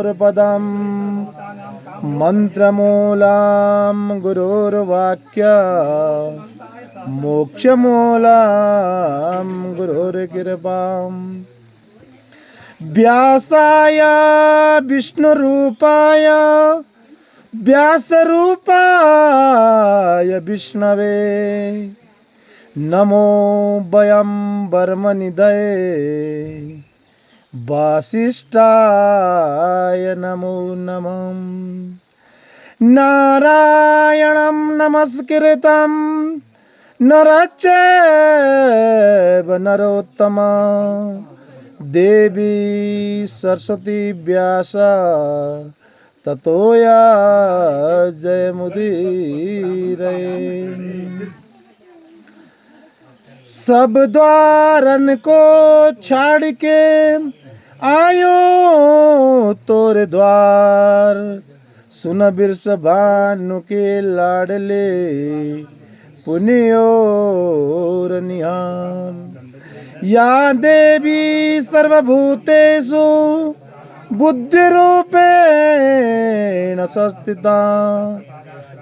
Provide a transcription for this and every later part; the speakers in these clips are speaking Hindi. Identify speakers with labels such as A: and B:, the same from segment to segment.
A: गुरोर्पदम् मंत्रमूलं गुरोर्वाक्य मोक्षमूलं गुरोर्कृपाम् व्यासाय विष्णुरूपाय व्यासरूपाय विष्णवे नमो वयं वर्मनिधये वासिष्ठाय नमो नमः। नारायणं नमस्कृतं नरं चैव नरोत्तमं देवी सरस्वती व्यास ततो जयमुदीरये। सब द्वारन को छाड़ के आयो तोरे द्वार सुन बिरस भानु के लाडले पुण्योर निहार। या देवी सर्वभूतेषु बुद्धिरूपेण संस्थिता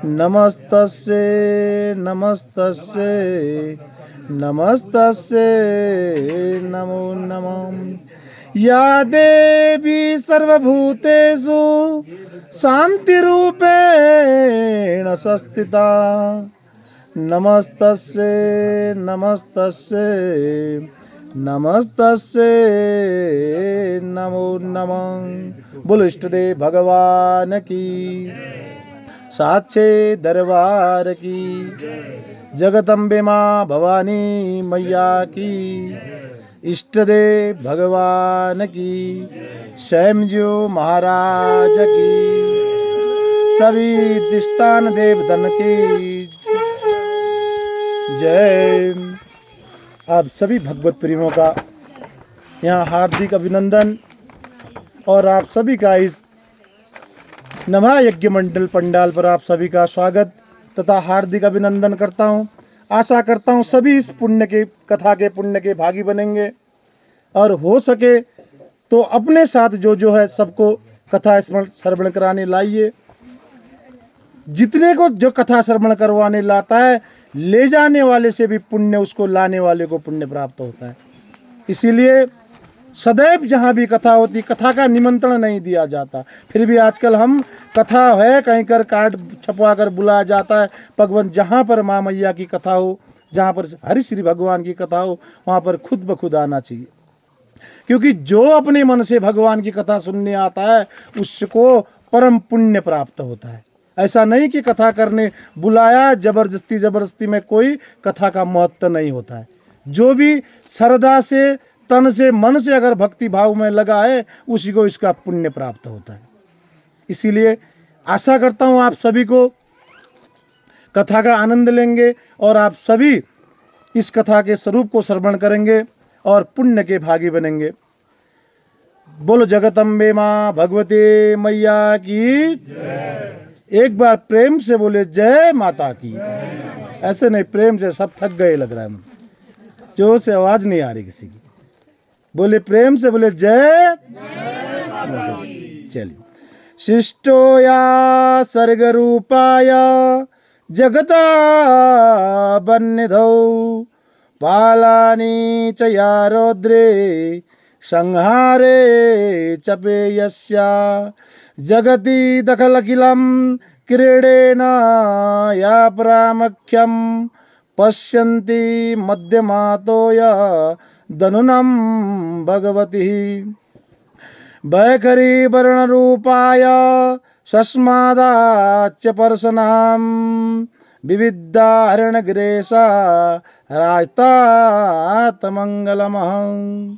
A: नमस्तस्यै नमस्तस्यै नमस्तस्यै नमो नमः। या देवी सर्वभूतेषु शान्तिरूपेण संस्थिता नमस्तस्यै नमस्तस्यै नमस्तस्यै नमो नमः। बोलो इष्टदेव भगवान की साक्षे दरबार की जगदम्बे माँ भवानी मैया की इष्टदेव भगवान की स्वयंजू महाराज की सभी दिस्तान देव धन की जय। आप सभी भगवत प्रेमियों का यहाँ हार्दिक अभिनंदन और आप सभी का इस नभा यज्ञ मंडल पंडाल पर आप सभी का स्वागत तथा हार्दिक अभिनंदन करता हूँ। आशा करता हूँ सभी इस पुण्य के कथा के पुण्य के भागी बनेंगे और हो सके तो अपने साथ जो है सबको कथा श्रवण कराने लाइए। जितने को जो कथा श्रवण करवाने लाता है ले जाने वाले से भी पुण्य उसको लाने वाले को पुण्य प्राप्त होता है। इसीलिए सदैव जहाँ भी कथा होती कथा का निमंत्रण नहीं दिया जाता। फिर भी आजकल हम कथा है कहीं कर कार्ड छपवा कर बुलाया जाता है। भगवान जहाँ पर माँ मैया की कथा हो जहाँ पर हरि श्री भगवान की कथा हो वहाँ पर खुद ब खुद आना चाहिए, क्योंकि जो अपने मन से भगवान की कथा सुनने आता है उसको परम पुण्य प्राप्त होता है। ऐसा नहीं कि कथा करने बुलाया जबरदस्ती में कोई कथा का महत्व नहीं होता है। जो भी श्रद्धा से तन से मन से अगर भक्ति भाव में लगा है उसी को इसका पुण्य प्राप्त होता है। इसीलिए आशा करता हूँ आप सभी को कथा का आनंद लेंगे और आप सभी इस कथा के स्वरूप को श्रवण करेंगे और पुण्य के भागी बनेंगे। बोलो जगदम्बे माँ भगवती मैया की एक बार प्रेम से बोले जय माता की। ऐसे नहीं, प्रेम से सब थक गए लग रहा है, जोर से आवाज नहीं आ रही किसी की। बोले प्रेम से बोले जय। चलिए। शिष्टो या सर्ग रूपाय जगता बन्निधौ पालानि च या रौद्रे संहारे चपे यस्या जगति दखलखिलं क्रीडेन या प्रामुख्यं पश्यन्ति मध्यमातो या दनुनं भगवती वैखरी वर्णरूपाय सस्मादाच्च पर्शनां विविधा हरणगिरेशा राजतात मंगलमहं।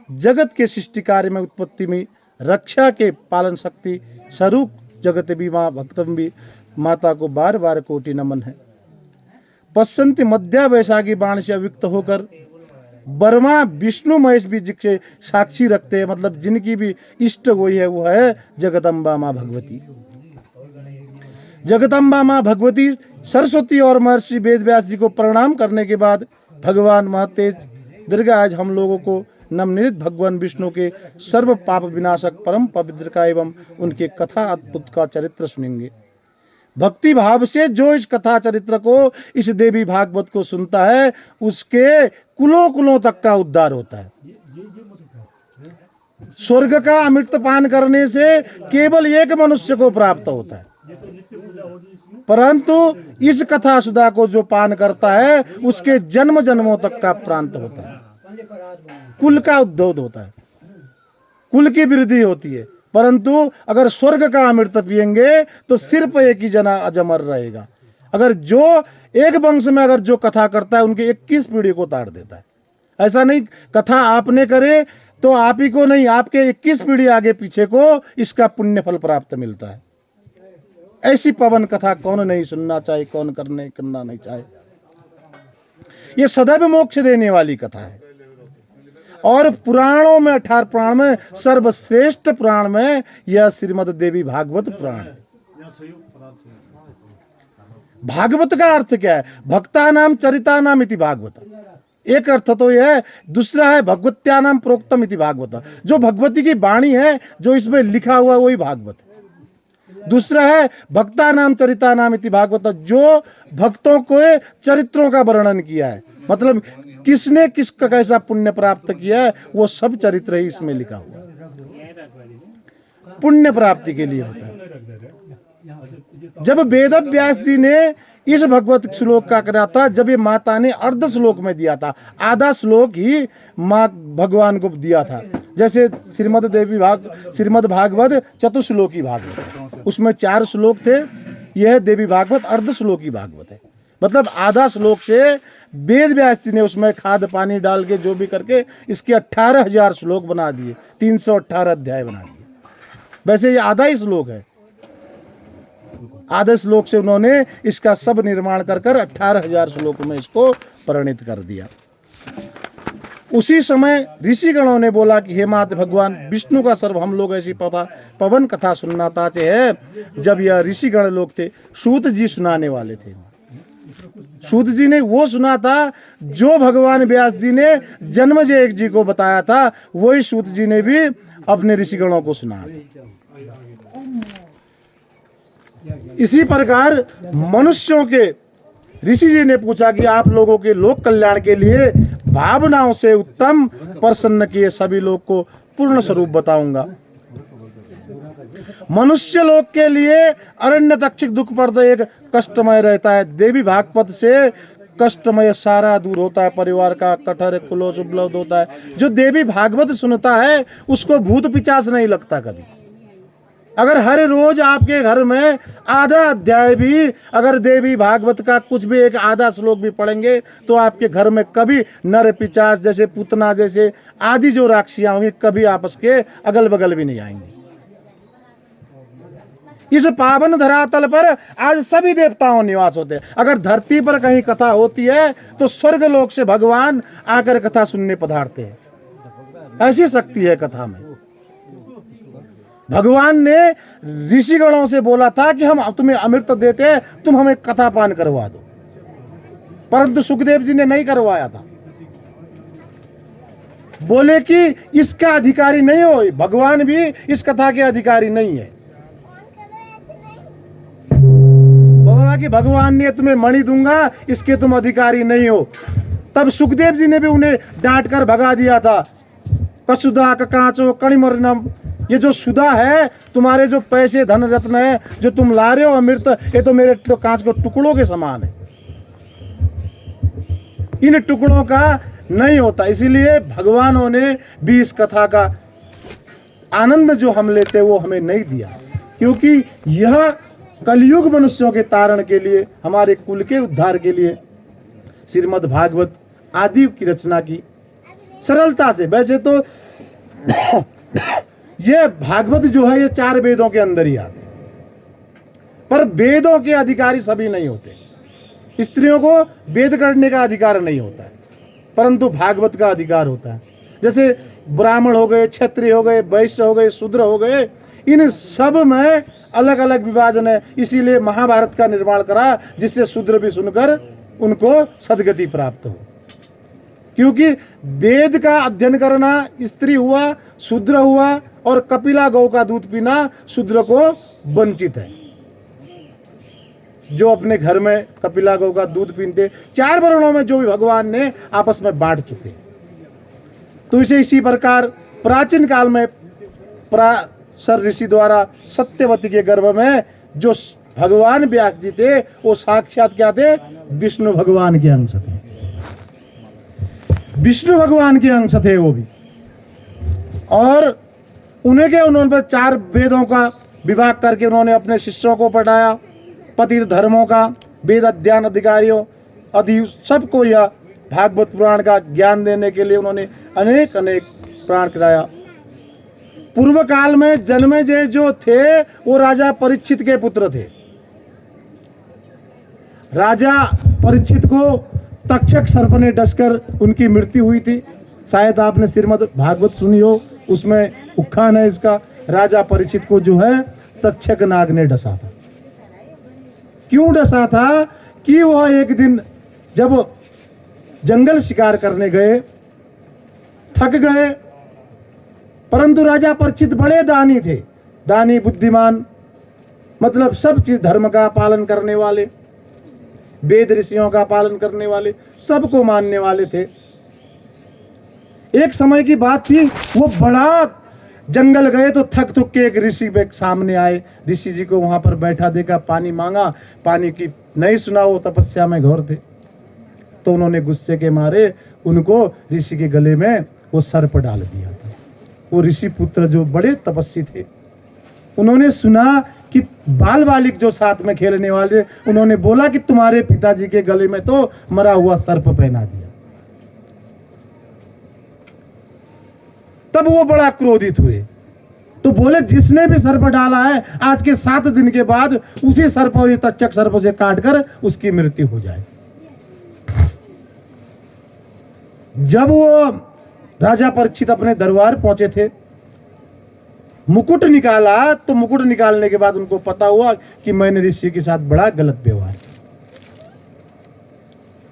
A: जगत के सृष्टि कार्य में उत्पत्ति में रक्षा के पालन शक्ति स्वरूप जगत भी माँ भक्तम्बी माता को बार बार कोटि नमन है। पश्चंती मध्या वैशाखी बाण से अविक्त होकर ब्रह्मा विष्णु महेश भी जिसे साक्षी रखते हैं, मतलब जिनकी भी इष्ट वही है, वो है जगदम्बा माँ भगवती। जगदम्बा माँ भगवती सरस्वती और महर्षि वेद व्यास जी को प्रणाम करने के बाद भगवान महतेज दीर्घायु हम लोगों को नवनीत भगवान विष्णु के सर्व पाप विनाशक परम पवित्र का एवं उनके कथा अद्भुत का चरित्र सुनेंगे। भक्ति भाव से जो इस कथा चरित्र को, इस देवी भागवत को सुनता है, उसके कुलों कुलों तक का उद्धार होता है। स्वर्ग का अमृत पान करने से केवल एक मनुष्य को प्राप्त होता है, परंतु इस कथा सुधा को जो पान करता है उसके जन्म जन्मों तक का प्रांत होता है, कुल का उद्भव होता है, कुल की वृद्धि होती है। परंतु अगर स्वर्ग का अमृत पिएंगे तो सिर्फ एक ही जना अजमर रहेगा। अगर जो एक वंश में अगर जो कथा करता है उनके 21 पीढ़ी को ताड़ देता है। ऐसा नहीं कथा आपने करे तो आप ही को नहीं, आपके 21 पीढ़ी आगे पीछे को इसका पुण्य फल प्राप्त मिलता है। ऐसी पवन कथा कौन नहीं सुनना चाहे, कौन करना नहीं चाहे। ये सदैव मोक्ष देने वाली कथा है। और पुराणों में 18 पुराण में सर्वश्रेष्ठ पुराण में यह श्रीमद् देवी भागवत पुराण है। भागवत का अर्थ क्या है? भक्ता नाम चरिता नाम इति भागवत। एक अर्थ तो यह है, दूसरा है भगवत्या नाम प्रोक्तम इति भागवत। जो भगवती की वाणी है, जो इसमें लिखा हुआ वही भागवत है। दूसरा है भक्ता नाम चरिता नाम इति भागवत, जो भक्तों के चरित्रों का वर्णन किया है, मतलब किसने किसका कैसा पुण्य प्राप्त किया है वो सब चरित्र ही इसमें लिखा हुआ है। पुण्य प्राप्ति के लिए होता है। जब वेद व्यास जी ने इस भगवत श्लोक का करा था, जब ये माता ने अर्ध श्लोक में दिया था, आधा श्लोक ही माँ भगवान को दिया था। जैसे श्रीमद् भागवत चतुश्लोकी भागवत, उसमें 4 श्लोक थे। यह देवी भागवत अर्ध श्लोकी भागवत है, मतलब आधा श्लोक से वेद व्यास जी ने उसमें खाद पानी डाल के जो भी करके इसके 18,000 श्लोक बना दिए, 318 अध्याय बना दिए। वैसे ये आधा ही श्लोक है, आधे श्लोक से उन्होंने इसका सब निर्माण कर 18,000 श्लोक में इसको परिणित कर दिया। उसी समय ऋषिगणों ने बोला कि हे मात भगवान विष्णु का सर्व हम लोग ऐसी पवन कथा सुनना चाहते हैं। जब यह ऋषिगण लोग थे, सूत जी सुनाने वाले थे। सूत जी ने वो सुना था जो भगवान व्यास जी ने जन्मेजय जी को बताया था, वही सूत जी ने भी अपने ऋषिगणों को सुनाया। इसी प्रकार मनुष्यों के ऋषि जी ने पूछा कि आप लोगों के लोक कल्याण के लिए भावनाओं से उत्तम प्रसन्न किए सभी लोग को पूर्ण स्वरूप बताऊंगा। मनुष्य लोक के लिए अरण्य तक्षक दुख पर एक कष्टमय रहता है। देवी भागवत से कष्टमय सारा दूर होता है, परिवार का कठर क्लोज उपलब्ध होता है। जो देवी भागवत सुनता है उसको भूत पिचास नहीं लगता कभी। अगर हर रोज आपके घर में आधा अध्याय भी अगर देवी भागवत का कुछ भी एक आधा श्लोक भी पढ़ेंगे तो आपके घर में कभी नर पिचास जैसे पूतना जैसे आदि जो राक्षियां होंगी कभी आपस के अगल बगल भी नहीं आएंगी। इस पावन धरातल पर आज सभी देवताओं निवास होते हैं। अगर धरती पर कहीं कथा होती है तो स्वर्ग लोक से भगवान आकर कथा सुनने पधारते हैं। ऐसी शक्ति है कथा में। भगवान ने ऋषिगणों से बोला था कि हम तुम्हें अमृत देते हैं, तुम हमें कथा पान करवा दो, परंतु सुखदेव जी ने नहीं करवाया था। बोले कि इसका अधिकारी नहीं हो, भगवान भी इस कथा के अधिकारी नहीं है। बोला कि भगवान ने तुम्हें मणि दूंगा, इसके तुम अधिकारी नहीं हो। तब सुखदेव जी ने भी उन्हें डांट कर भगा दिया था। कसुदा कांचो कणिमर्णम, ये जो सुधा है, तुम्हारे जो पैसे धन रत्न है जो तुम ला रहे हो अमृत, ये तो मेरे तो कांच के टुकड़ों के समान है, इन टुकड़ों का नहीं होता। इसीलिए भगवानों ने भी इस कथा का आनंद जो हम लेते वो हमें नहीं दिया, क्योंकि यह कलयुग मनुष्यों के तारण के लिए, हमारे कुल के उद्धार के लिए श्रीमद् भागवत आदि की रचना की सरलता से। वैसे तो ये भागवत जो है ये 4 वेदों के अंदर ही आते हैं, पर वेदों के अधिकारी सभी नहीं होते। स्त्रियों को वेद करने का अधिकार नहीं होता है, परंतु भागवत का अधिकार होता है। जैसे ब्राह्मण हो गए, क्षत्रिय हो गए, वैश्य हो गए, शूद्र हो गए, इन सब में अलग अलग विभाजन है। इसीलिए महाभारत का निर्माण करा, जिससे शूद्र भी सुनकर उनको सदगति प्राप्त हो। क्योंकि वेद का अध्ययन करना स्त्री हुआ, शूद्र हुआ, और कपिला गौ का दूध पीना शूद्र को वंचित है। जो अपने घर में कपिला गौ का दूध पीते, 4 वर्णों में जो भी भगवान ने आपस में बांट चुके। तो इसी प्रकार प्राचीन काल में पराशर ऋषि द्वारा सत्यवती के गर्भ में जो भगवान व्यास जी थे, वो साक्षात क्या थे? विष्णु भगवान के अंश थे। विष्णु भगवान के अंश थे वो भी। और उन्होंने 4 वेदों का विभाग करके उन्होंने अपने शिष्यों को पढ़ाया। पतित धर्मों का, वेद अध्ययन अधिकारियों आदि सबको यह भागवत पुराण का ज्ञान देने के लिए उन्होंने अनेक पुराण कराया। पूर्व काल में जन्मेजय जो थे वो राजा परीक्षित के पुत्र थे। राजा परीक्षित को तक्षक सर्प ने डसकर उनकी मृत्यु हुई थी। शायद आपने श्रीमद् भागवत सुनी हो, उसमें उखान है इसका। राजा परीक्षित को जो है तक्षक नाग ने डसा था। क्यों डसा था? कि वह एक दिन जब जंगल शिकार करने गए, थक गए, परंतु राजा परीक्षित बड़े दानी थे। दानी, बुद्धिमान, मतलब सब चीज, धर्म का पालन करने वाले, वेद ऋषियों का पालन करने वाले, सबको मानने वाले थे। एक समय की बात थी, वो बड़ा जंगल गए तो थक थक के एक ऋषि के सामने आए। ऋषि जी को वहां पर बैठा देखा, पानी मांगा, पानी की नहीं सुना, वो तपस्या में घोर थे। तो उन्होंने गुस्से के मारे उनको ऋषि के गले में वो सर्प डाल दिया था। वो ऋषि पुत्र जो बड़े तपस्वी थे, उन्होंने सुना कि बाल बालिक जो साथ में खेलने वाले, उन्होंने बोला कि तुम्हारे पिताजी के गले में तो मरा हुआ सर्प पहना दिया। तब वो बड़ा क्रोधित हुए। तो बोले जिसने भी सर्प डाला है, आज के 7 दिन के बाद उसी सर्प, तक्षक सर्प से काटकर उसकी मृत्यु हो जाए। जब वो राजा परीक्षित अपने दरबार पहुंचे थे, मुकुट निकाला, तो मुकुट निकालने के बाद उनको पता हुआ कि मैंने ऋषि के साथ बड़ा गलत व्यवहार किया,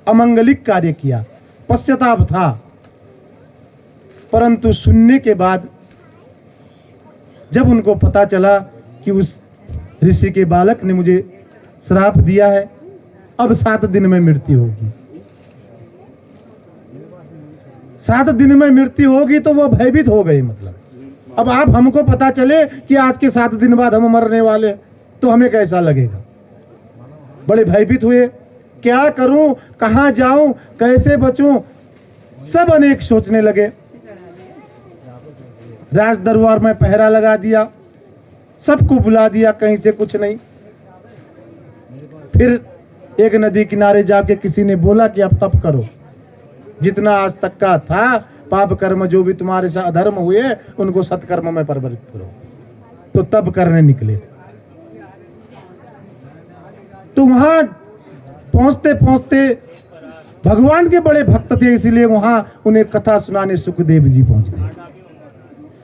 A: अमंगलिक कार्य किया, पश्चाताप था। परंतु सुनने के बाद जब उनको पता चला कि उस ऋषि के बालक ने मुझे श्राप दिया है, अब 7 दिन में मृत्यु होगी, 7 दिन में मृत्यु होगी, तो वो भयभीत हो गए। मतलब अब आप हमको पता चले कि आज के 7 दिन बाद हम मरने वाले, तो हमें कैसा लगेगा? बड़े भयभीत हुए। क्या करूं, कहां जाऊं, कैसे बचूं, सब अनेक सोचने लगे। राज दरबार में पहरा लगा दिया, सबको बुला दिया, कहीं से कुछ नहीं। फिर एक नदी किनारे जाके किसी ने बोला कि अब तप करो, जितना आज तक का था पाप कर्म जो भी तुम्हारे साथ अधर्म हुए उनको सत्कर्म में परिवर्तित करो। तो तप करने निकले। तो वहां पहुंचते पहुंचते भगवान के बड़े भक्त थे, इसीलिए वहां उन्हें कथा सुनाने सुखदेव जी पहुंच गए।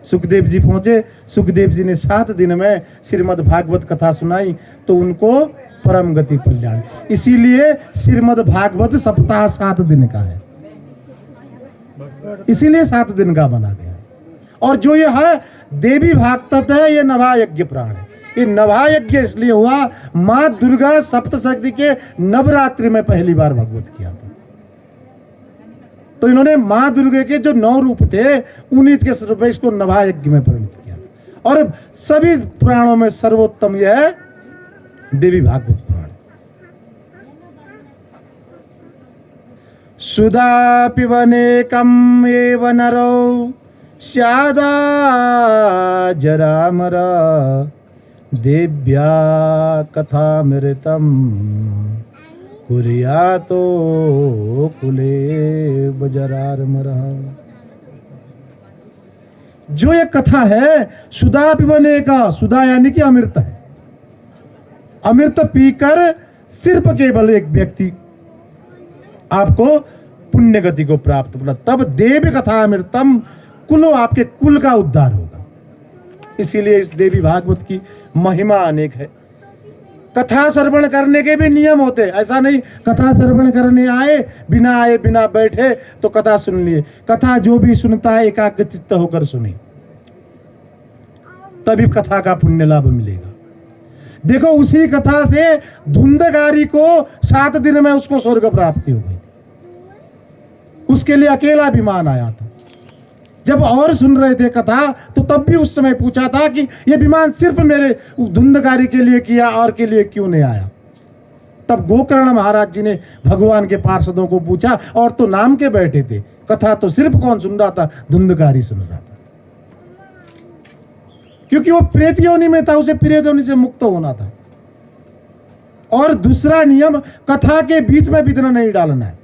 A: सुखदेव जी पहुंचे, सुखदेव जी ने 7 दिन में श्रीमद् भागवत कथा सुनाई, तो उनको परम गति कल्याण। इसीलिए श्रीमद् भागवत सप्ताह 7 दिन का है, इसीलिए 7 दिन का बना गया। और जो ये है देवी भागवत है, ये नभा यज्ञ प्राण है। ये नभा यज्ञ इसलिए हुआ, माँ दुर्गा सप्तशक्ति के नवरात्रि में पहली बार भागवत किया था। तो इन्होंने माँ दुर्गा के जो 9 रूप थे, उन्हीं के स्वरूप इसको नभा यज्ञ में परिणत किया। और सभी पुराणों में सर्वोत्तम यह है देवी भागवत पुराण। सुधा पिबनेकम एव नरो स्यादा जरामरा देव्या कथामृतम कुर्यातो कुले बजरारमरा। जो ये कथा है सुधा पिबने का, सुधा यानी कि अमृत है। अमृत पीकर सिर्फ केवल एक व्यक्ति आपको पुण्य गति को प्राप्त होगा, तब देवी कथा अमृतम कुलो, आपके कुल का उद्धार होगा। इसीलिए इस देवी भागवत की महिमा अनेक है। कथा श्रवण करने के भी नियम होते, ऐसा नहीं कथा श्रवण करने आए बिना बैठे तो कथा सुन लिए। कथा जो भी सुनता है एकाग्र चित्त होकर सुने, तभी कथा का पुण्य लाभ मिलेगा। देखो उसी कथा से धुंधकारी को 7 दिन में उसको स्वर्ग प्राप्ति हो गई। उसके लिए अकेला विमान आया था। जब और सुन रहे थे कथा तो तब भी उस समय पूछा था कि यह विमान सिर्फ मेरे धुंधकारी के लिए किया और के लिए क्यों नहीं आया। तब गोकर्ण महाराज जी ने भगवान के पार्षदों को पूछा, और तो नाम के बैठे थे, कथा तो सिर्फ कौन सुन रहा था? धुंधकारी सुन रहा था, क्योंकि वो प्रेत योनि में था, उसे प्रेत योनि से मुक्त होना था। और दूसरा नियम, कथा के बीच में विघ्न नहीं डालना है।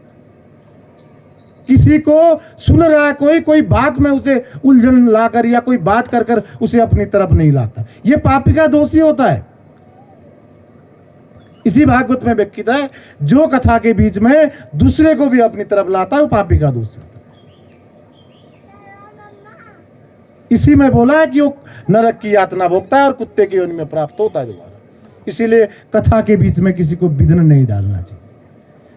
A: किसी को सुन रहा है कोई बात में उसे उलझन लाकर या कोई बात कर उसे अपनी तरफ नहीं लाता, ये पापी का दोषी होता है। इसी भागवत में व्यक्तित है, जो कथा के बीच में दूसरे को भी अपनी तरफ लाता है वो पापी का दोषी होता है। इसी में बोला है कि वो नरक की यातना भोगता है और कुत्ते की योनि में प्राप्त होता है दोबारा। इसीलिए कथा के बीच में किसी को विघ्न नहीं डालना चाहिए।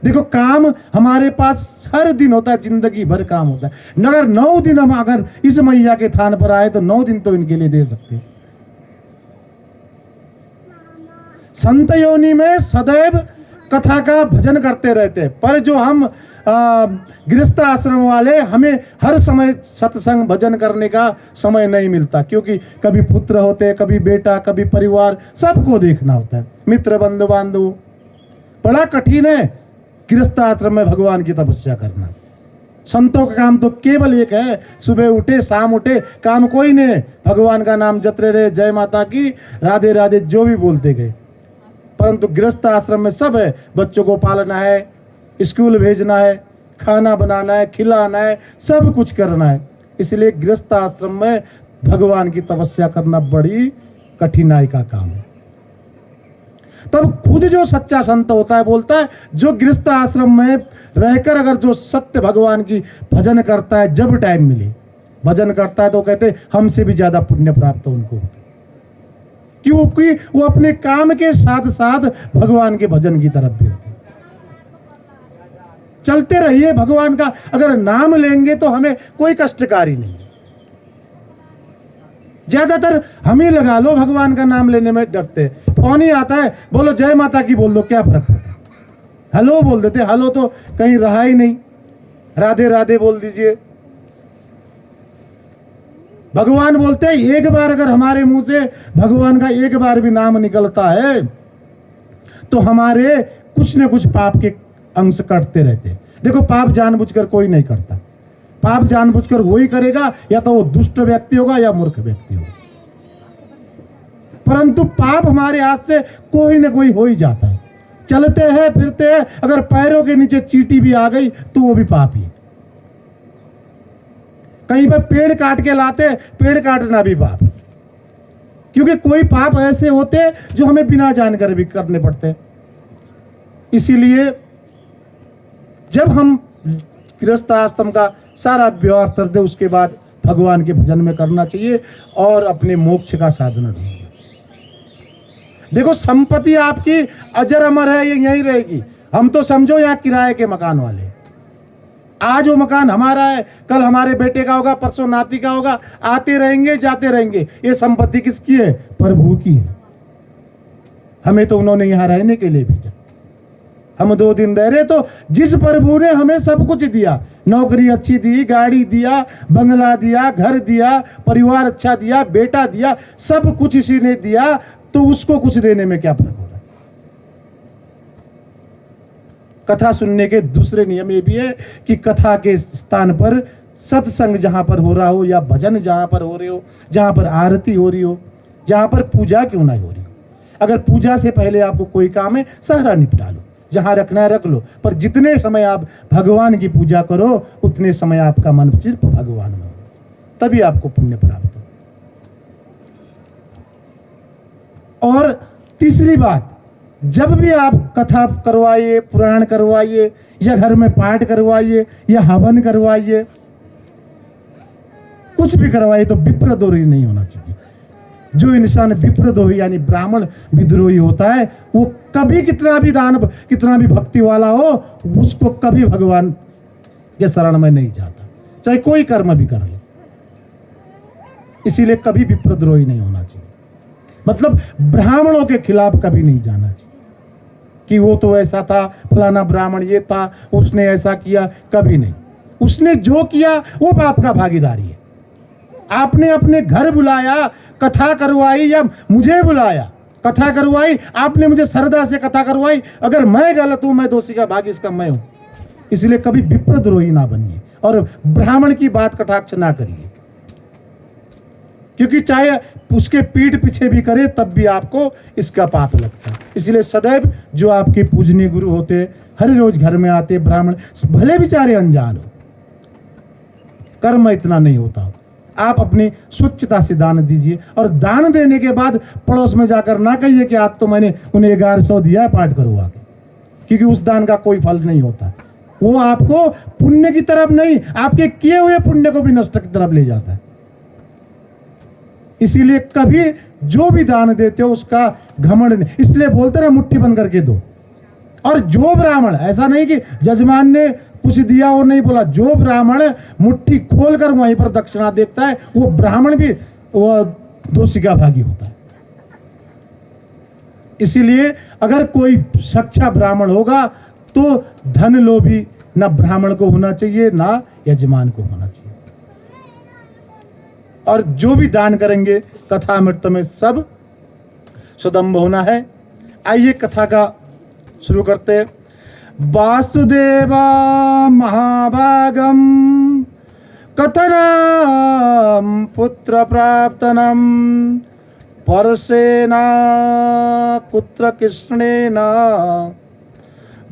A: देखो काम हमारे पास हर दिन होता है, जिंदगी भर काम होता है। अगर 9 दिन हम अगर इस मैया के थान पर आए तो 9 दिन तो इनके लिए दे सकते हैं। संत योनि में सदैव कथा का भजन करते रहते हैं, पर जो हम गृहस्थ आश्रम वाले, हमें हर समय सत्संग भजन करने का समय नहीं मिलता, क्योंकि कभी पुत्र होते, कभी बेटा, कभी परिवार, सबको देखना होता है, मित्र बंधु बांधव। बड़ा कठिन है गृहस्थ आश्रम में भगवान की तपस्या करना। संतों का काम तो केवल एक है, सुबह उठे शाम उठे, काम कोई नहीं है, भगवान का नाम जपते रहे, जय माता की, राधे राधे जो भी बोलते गए। परंतु गृहस्थ आश्रम में सब है, बच्चों को पालना है, स्कूल भेजना है, खाना बनाना है, खिलाना है, सब कुछ करना है। इसलिए गृहस्थ आश्रम में भगवान की तपस्या करना बड़ी कठिनाई का काम है। तब खुद जो सच्चा संत होता है बोलता है, जो गृहस्थ आश्रम में रहकर अगर जो सत्य भगवान की भजन करता है, जब टाइम मिले भजन करता है, तो कहते हमसे भी ज्यादा पुण्य प्राप्त उनको होता है। क्योंकि वो अपने काम के साथ साथ भगवान के भजन की तरफ भी होते। चलते रहिए भगवान का, अगर नाम लेंगे तो हमें कोई कष्टकारी नहीं। ज्यादातर हम ही लगा लो भगवान का नाम लेने में डरते। फोन ही आता है, बोलो जय माता की बोल दो, क्या फर्क पड़ता है? हेलो बोल देते, हेलो तो कहीं रहा ही नहीं, राधे राधे बोल दीजिए। भगवान बोलते हैं, एक बार अगर हमारे मुंह से भगवान का एक बार भी नाम निकलता है तो हमारे कुछ न कुछ पाप के अंश कटते रहते। देखो पाप जानबूझकर कोई नहीं करता, पाप जानबूझकर वही करेगा, या तो वो दुष्ट व्यक्ति होगा या मूर्ख व्यक्ति होगा। परंतु पाप हमारे हाथ से कोई न कोई हो ही जाता है। चलते हैं फिरते हैं, अगर पैरों के नीचे चींटी भी आ गई तो वो भी पाप ही। कहीं पर पेड़ काट के लाते, पेड़ काटना भी पाप, क्योंकि कोई पाप ऐसे होते जो हमें बिना जानकर भी करने पड़ते। इसीलिए जब हम गृहस्थ आश्रम का सारा व्यवहार कर दे, उसके बाद भगवान के भजन में करना चाहिए और अपने मोक्ष का साधन ढूंढना चाहिए। देखो संपत्ति आपकी अजर अमर है, ये यहीं रहेगी। हम तो समझो यहाँ किराए के मकान वाले, आज वो मकान हमारा है, कल हमारे बेटे का होगा, परसों नाती का होगा, आते रहेंगे जाते रहेंगे। ये संपत्ति किसकी है? प्रभु की है। हमें तो उन्होंने यहाँ रहने के लिए भेजा। हम 2 दिन रह रहे तो जिस प्रभु ने हमें सब कुछ दिया, नौकरी अच्छी दी, गाड़ी दिया, बंगला दिया, घर दिया, परिवार अच्छा दिया, बेटा दिया, सब कुछ इसी ने दिया, तो उसको कुछ देने में क्या फर्क हो रहा है? कथा सुनने के दूसरे नियम ये भी है कि कथा के स्थान पर सत्संग जहां पर हो रहा हो, या भजन जहां पर हो रहे हो, जहां पर आरती हो रही हो, जहां पर पूजा क्यों ना हो रही हो, अगर पूजा से पहले आपको कोई काम है सारा निपटा लो, जहां रखना है रख लो, पर जितने समय आप भगवान की पूजा करो उतने समय आपका मन सिर्फ भगवान में हो, तभी आपको पुण्य प्राप्त हो। और तीसरी बात, जब भी आप कथा करवाइए, पुराण करवाइए, या घर में पाठ करवाइए, या हवन करवाइए, कुछ भी करवाइए, तो विप्रदोरी नहीं होना चाहिए। जो इंसान विप्रद्रोही यानी ब्राह्मण विद्रोही होता है, वो कभी कितना भी दान, कितना भी भक्ति वाला हो, उसको कभी भगवान के शरण में नहीं जाता, चाहे कोई कर्म भी कर ले। इसीलिए कभी विप्रद्रोही नहीं होना चाहिए, मतलब ब्राह्मणों के खिलाफ कभी नहीं जाना चाहिए कि वो तो ऐसा था, फलाना ब्राह्मण ये था, उसने ऐसा किया, कभी नहीं। उसने जो किया वो पाप का भागीदारी है। आपने अपने घर बुलाया, कथा करवाई, या मुझे बुलाया, कथा करवाई, आपने मुझे श्रद्धा से कथा करवाई, अगर मैं गलत हूं, मैं दोषी का भागी, इसका मैं हूं। इसलिए कभी विप्रद्रोही ना बनिए और ब्राह्मण की बात कटाक्ष ना करिए, क्योंकि चाहे उसके पीठ पीछे भी करे तब भी आपको इसका पाप लगता है। इसलिए सदैव जो आपके पूजनीय गुरु होते, हर रोज घर में आते ब्राह्मण, भले बेचारे अनजान हो, कर्म इतना नहीं होता, आप अपनी स्वच्छता से दान दीजिए। और दान देने के बाद पड़ोस में जाकर ना कहिए कि आज तो मैंने उन्हें 1100 दिया है, पाठ करवा के, क्योंकि उस दान का कोई फल नहीं होता। वो आपको पुण्य की तरफ नहीं, आपके किए हुए पुण्य को भी नष्ट की तरफ ले जाता है। इसीलिए कभी जो भी दान देते हो उसका घमंड नहीं, इसलिए बोलते ना मुट्ठी बंद करके दो। और जो ब्राह्मण, ऐसा नहीं कि जजमान ने कुछ दिया और नहीं बोला, जो ब्राह्मण मुट्ठी खोलकर वहीं पर दक्षिणा देता है, वो ब्राह्मण भी वो दोषी का भागी होता है। इसीलिए अगर कोई सच्चा ब्राह्मण होगा तो धन लोभी ना ब्राह्मण को होना चाहिए, ना यजमान को होना चाहिए। और जो भी दान करेंगे कथा अमृत में सब सुदम्भ होना है। आइए कथा का शुरू करते हैं। वासुदेवा महाभागम कथनम पुत्र प्राप्तनम परसेना पुत्र कृष्णेन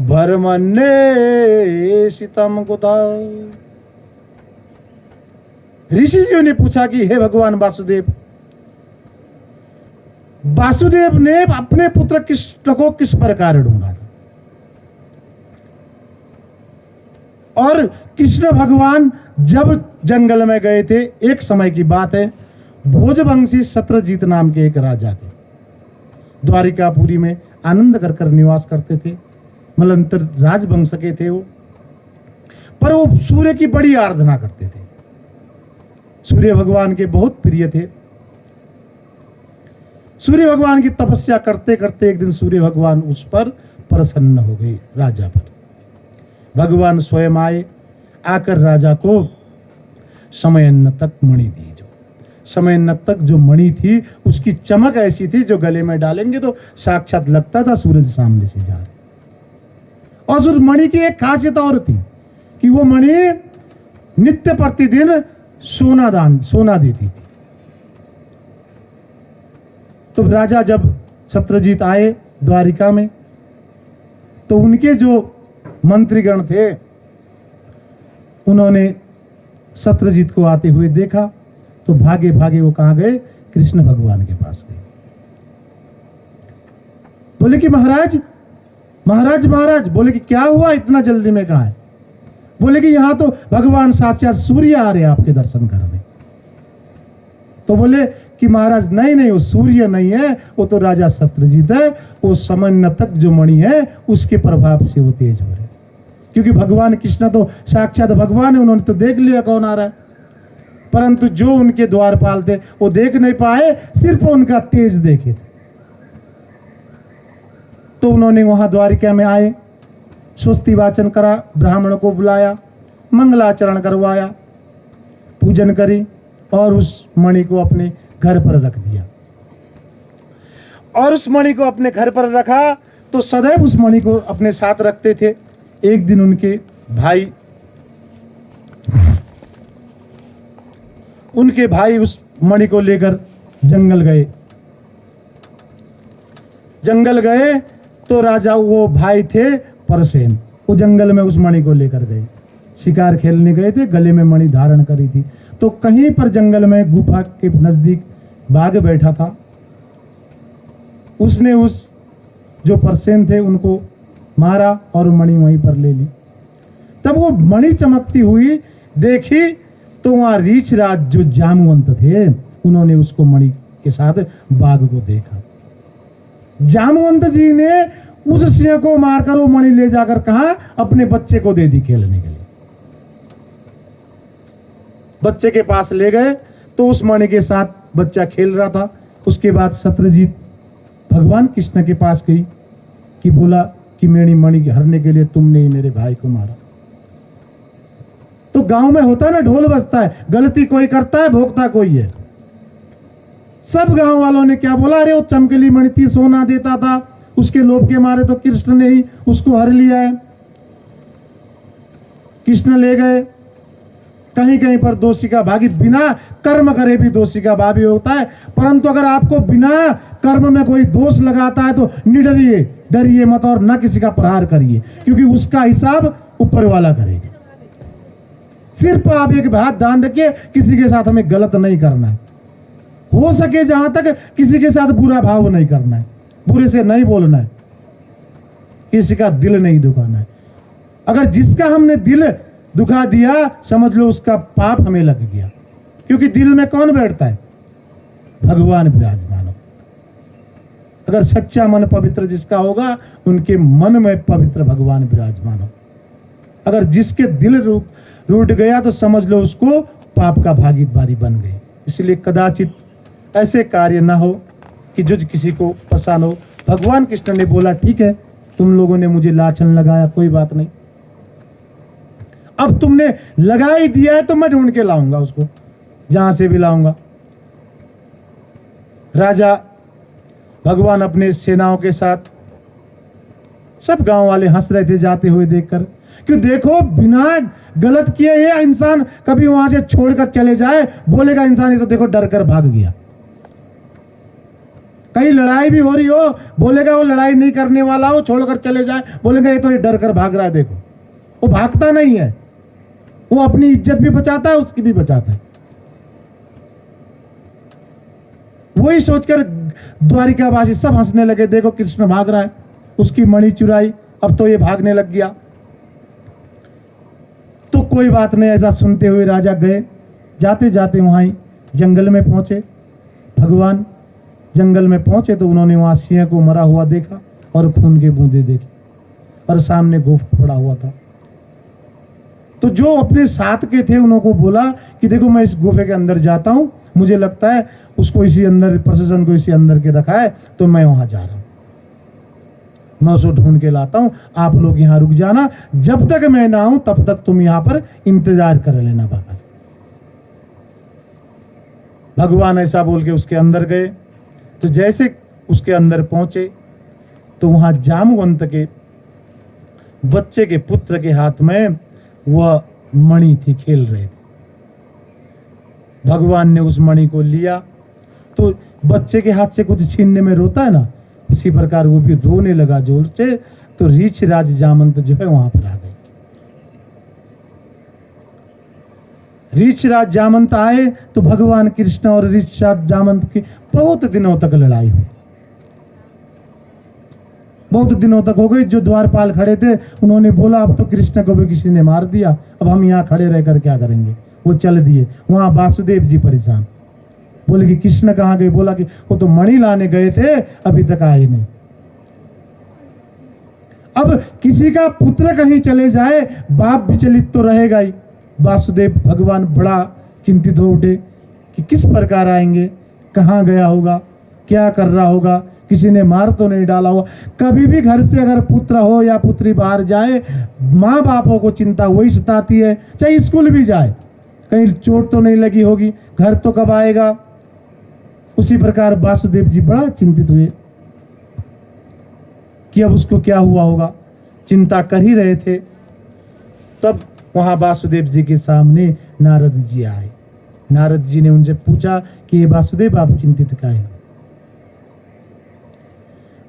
A: भरमन्येषितं कुतः। ऋषि जी ने पूछा कि हे भगवान वासुदेव, वासुदेव ने अपने पुत्र कृष्ण को किस प्रकार ढूंढा था? और कृष्ण भगवान जब जंगल में गए थे, एक समय की बात है, भोजवंशी सत्रजीत नाम के एक राजा थे, द्वारिकापुरी में आनंद कर कर निवास करते थे, मलंतर राजवंश के थे वो, पर वो सूर्य की बड़ी आराधना करते थे, सूर्य भगवान के बहुत प्रिय थे। सूर्य भगवान की तपस्या करते करते एक दिन सूर्य भगवान उस पर प्रसन्न हो गए, राजा पर। भगवान स्वयं आए, आकर राजा को समयन्न तक मणि दी। जो समयन्न तक जो मणि थी उसकी चमक ऐसी थी, जो गले में डालेंगे तो साक्षात लगता था सूरज सामने से जा रहे। और उस मणि की एक खासियत और थी कि वो मणि नित्य प्रतिदिन सोना देती थी। तो राजा जब सत्रजीत आए द्वारिका में, तो उनके जो मंत्रीगण थे उन्होंने सत्रजीत को आते हुए देखा, तो भागे भागे वो कहां गए? कृष्ण भगवान के पास गए। बोले कि महाराज महाराज महाराज, बोले कि क्या हुआ, इतना जल्दी में कहां है? बोले कि यहां तो भगवान साक्षात सूर्य आ रहे आपके दर्शन करने। तो बोले कि महाराज नहीं नहीं, वो सूर्य नहीं है, वो तो राजा सत्रजीत है, वो समन्न तक जो मणि है उसके प्रभाव से वो तेज हो रहे, क्योंकि भगवान कृष्ण तो साक्षात भगवान है, उन्होंने तो देख लिया कौन आ रहा है, परंतु जो उनके द्वारपाल थे वो देख नहीं पाए, सिर्फ उनका तेज देखे। तो उन्होंने वहां द्वारिका में आए, स्वस्ति वाचन करा, ब्राह्मण को बुलाया, मंगलाचरण करवाया, पूजन करी और उस मणि को अपने घर पर रख दिया। और उस मणि को अपने घर पर रखा तो सदैव उस मणि को अपने साथ रखते थे। एक दिन उनके भाई उस मणि को लेकर जंगल गए तो राजा, वो भाई थे परसेन, वो जंगल में उस मणि को लेकर गए, शिकार खेलने गए थे, गले में मणि धारण करी थी। तो कहीं पर जंगल में गुफा के नजदीक बाघ बैठा था, उसने उस जो परसेन थे उनको मारा और मणि वहीं पर ले ली। तब वो मणि चमकती हुई देखी तो वहां रीछ राज जो जामवंत थे, उन्होंने उसको मणि के साथ बाघ को देखा। जामवंत जी ने उस सिंह को मारकर वो मणि ले जाकर कहा अपने बच्चे को दे दी खेलने के लिए। बच्चे के पास ले गए तो उस मणि के साथ बच्चा खेल रहा था। उसके बाद शत्रुजीत भगवान कृष्ण के पास गई कि बोला कि मेरी मणि हरने के लिए तुमने ही मेरे भाई को मारा। तो गांव में होता है ना, ढोल बजता है, गलती कोई करता है भोगता कोई है। सब गांव वालों ने क्या बोला, अरे वो चमकीली मणि थी, सोना देता था, उसके लोभ के मारे तो कृष्ण ने ही उसको हर लिया है। कृष्ण ले गए। कहीं कहीं पर दोषी का भागी, बिना कर्म करे भी दोषी का भागी होता है। परंतु अगर आपको बिना कर्म में कोई दोष लगाता है तो निडरिए, डरिए मत और न किसी का प्रहार करिए, क्योंकि उसका हिसाब ऊपर वाला करेगा। सिर्फ आप एक बात ध्यान रखिए, किसी के साथ हमें गलत नहीं करना है। हो सके जहां तक किसी के साथ बुरा भाव नहीं करना है, बुरे से नहीं बोलना है, किसी का दिल नहीं दुखाना है। अगर जिसका हमने दिल दुखा दिया समझ लो उसका पाप हमें लग गया, क्योंकि दिल में कौन बैठता है? भगवान विराजमान हो। अगर सच्चा मन पवित्र जिसका होगा उनके मन में पवित्र भगवान विराजमान हो। अगर जिसके दिल रूठ गया तो समझ लो उसको पाप का भागीदारी बन गए। इसलिए कदाचित ऐसे कार्य ना हो कि जो किसी को परेशान हो। भगवान कृष्ण ने बोला ठीक है, तुम लोगों ने मुझे लाछन लगाया, कोई बात नहीं, अब तुमने लगा ही दिया है तो मैं ढूंढ के लाऊंगा उसको, जहां से भी लाऊंगा। राजा भगवान अपने सेनाओं के साथ, सब गांव वाले हंस रहे थे जाते हुए देखकर, क्यों देखो बिना गलत किए ये इंसान कभी वहां से छोड़कर चले जाए, बोलेगा इंसान ये तो देखो डर कर भाग गया। कहीं लड़ाई भी हो रही हो, बोलेगा वो लड़ाई नहीं करने वाला हो, छोड़कर चले जाए, बोलेगा ये तो ये डर कर भाग रहा है। देखो वो भागता नहीं है, वो अपनी इज्जत भी बचाता है, उसकी भी बचाता है। वही सोचकर द्वारिकावासी सब हंसने लगे, देखो कृष्ण भाग रहा है, उसकी मणि चुराई, अब तो ये भागने लग गया। तो कोई बात नहीं, ऐसा सुनते हुए राजा गए। जाते जाते वहां ही जंगल में पहुंचे। भगवान जंगल में पहुंचे तो उन्होंने वहां सिंह को मरा हुआ देखा और खून के बूंदे देखे और सामने गुफा पड़ा हुआ था। तो जो अपने साथ के थे उनको बोला कि देखो मैं इस गुफे के अंदर जाता हूं, मुझे लगता है उसको इसी अंदर, प्रशासन को इसी अंदर के रखा है, तो मैं वहां जा रहा हूं, मैं उसको ढूंढ के लाता हूं, आप लोग यहां रुक जाना, जब तक मैं ना आऊं तब तक तुम यहां पर इंतजार कर लेना बाहर। भगवान ऐसा बोल के उसके अंदर गए। तो जैसे उसके अंदर पहुंचे तो वहां जामवंत के बच्चे के पुत्र के हाथ में वह मणि थी, खेल रहे थे। भगवान ने उस मणि को लिया तो बच्चे के हाथ से कुछ छीनने में रोता है ना, इसी प्रकार वो भी रोने लगा जोर से। तो रीछ राज जामवंत जो है वहां पर आ गए। रीछ राज जामवंत आए तो भगवान कृष्ण और रीछ राज जामवंत की बहुत दिनों तक लड़ाई हुई, बहुत दिनों तक हो गई। जो द्वारपाल खड़े थे उन्होंने बोला अब तो कृष्ण को भी किसी ने मार दिया, अब हम यहाँ खड़े रहकर क्या करेंगे। वो चल दिए। वहां वासुदेव जी परेशान, बोले कि कृष्ण कहाँ गए? बोला कि वो तो मणि लाने गए थे, अभी तक आए नहीं। अब किसी का पुत्र कहीं चले जाए, बाप विचलित तो रहेगा ही। वासुदेव भगवान बड़ा चिंतित हो उठे कि किस प्रकार आएंगे, कहाँ गया होगा, क्या कर रहा होगा, किसी ने मार तो नहीं डाला होगा। कभी भी घर से अगर पुत्र हो या पुत्री बाहर जाए, माँ बापों को चिंता वही सताती है, चाहे स्कूल भी जाए, कहीं चोट तो नहीं लगी होगी, घर तो कब आएगा। उसी प्रकार वासुदेव जी बड़ा चिंतित हुए कि अब उसको क्या हुआ होगा, चिंता कर ही रहे थे। तब वहां वासुदेव जी के सामने नारद जी आए। नारद जी ने उनसे पूछा कि ये वासुदेव आप चिंतित काहे हैं?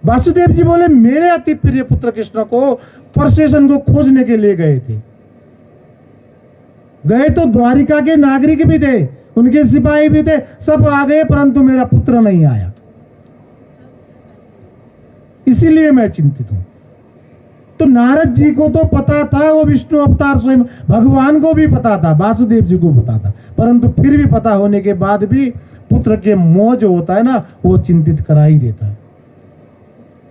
A: वासुदेव जी बोले मेरे अति प्रिय पुत्र कृष्ण को प्रशासन को खोजने के लिए गए थे। गए तो द्वारिका के नागरिक भी थे, उनके सिपाही भी थे, सब आ गए, परंतु मेरा पुत्र नहीं आया, इसीलिए मैं चिंतित हूं। तो नारद जी को तो पता था, वो विष्णु अवतार स्वयं भगवान को भी पता था, वासुदेव जी को पता था, परंतु फिर भी पता होने के बाद भी पुत्र के मोह जो होता है ना, वो चिंतित करा ही देता है।